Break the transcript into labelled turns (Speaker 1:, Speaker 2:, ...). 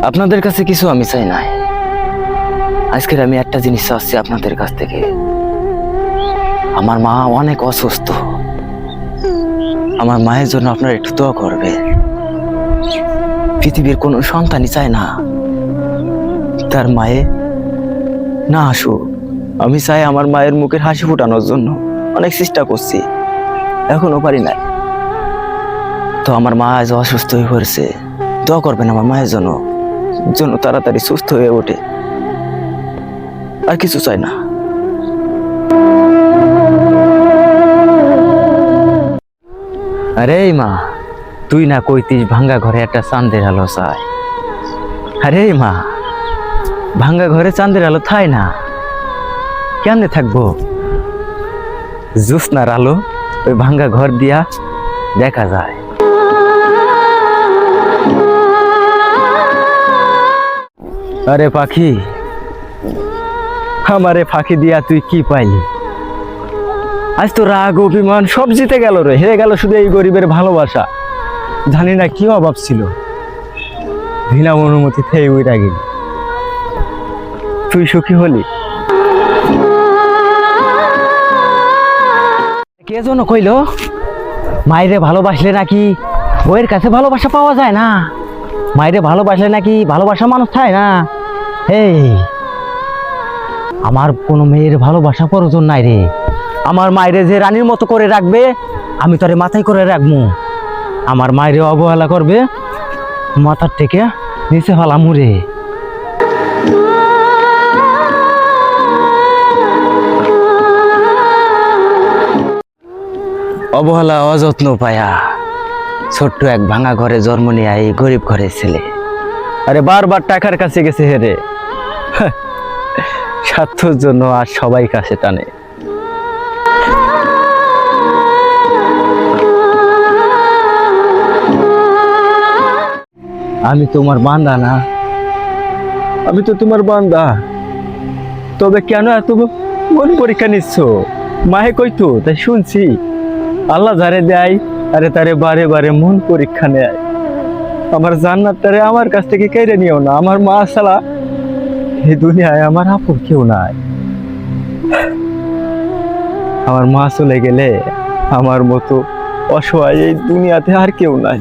Speaker 1: আপনাদের কাছে কিছু আমি চাই নাই। আজকের আমি একটা জিনিস চাচ্ছি আপনাদের কাছ থেকে। আমার মা অনেক অসুস্থ, আমার মায়ের জন্য আপনারা একটু দোয়া করবে। পৃথিবীর কোনো সন্তানই চায় না তার মায়ে না আসুক। আমি চাই আমার মায়ের মুখের হাসি ফোটানোর জন্য অনেক চেষ্টা করছি, এখনো পারি নাই। তো আমার মা আজ অসুস্থ হয়ে পড়েছে, দোয়া করবেন আমার মায়ের জন্য, যেন তাড়াতাড়ি সুস্থ হয়ে ওঠে। আর কিছু চাই না। আরে মা, তুই না কইতিস ভাঙ্গা ঘরে একটা চাঁদের আলো চাই। আরে মা, ভাঙ্গা ঘরে চাঁদের আলো থাই না, কেমনে থাকবো? জ্যোৎস্নার আলো ওই ভাঙ্গা ঘর দিয়া দেখা যায়। আরে পাখি, আমারে ফাঁকি দিয়া তুই কি পাইলি? আজ তো রাগ অভিমান সব জিতে গেল রে, হেরে গেল শুধু এই গরিবের ভালোবাসা। জানি না কি অভাব ছিল, বিনা অনুমতি থেকে উইরা গেলি। তুই সুখী হলি? কে যেন কইল মায়েরে ভালোবাসলে নাকি বইয়ের কাছে ভালোবাসা পাওয়া যায় না, মায়েরে ভালোবাসলে নাকি ভালোবাসা মানুষ চায় না। এই, আমার কোনো মেয়ের ভালোবাসা প্রয়োজন নাই রে। আমার মায়েরে যে রানীর মতো করে রাখবে আমি তোরে মাথায় করে রাখবো। আমার মায়েরে অবহেলা করবে, মাথার থেকে নিচে ফেলামু রে। অবহেলা অযত্ন পায়া ছোট্ট এক ভাঙা ঘরে জন্ম নিয়ে এই গরিব ঘরের ছেলে আরে বারবার টাকার কাছে গেছে হেরে। স্বার্থের জন্য আর সবাই কাছে টানে। আমি তোমার বান্দা না? আমি তো তোমার বান্দা, তবে কেন এত মন পরীক্ষা নিচ্ছ? মায়ে কইতো তাই শুনছি, আল্লাহ যারে দেয় আরে তারে বারে বারে মন পরীক্ষা নেয়। আমার জান্নাতটারে আমার কাছ থেকে কেড়ে নিও না। আমার মা ছাড়া এই দুনিয়ায় আমার আপন কেউ নাই। আমার মা চলে গেলে আমার মতো অসহায় এই দুনিয়াতে আর কেউ নাই।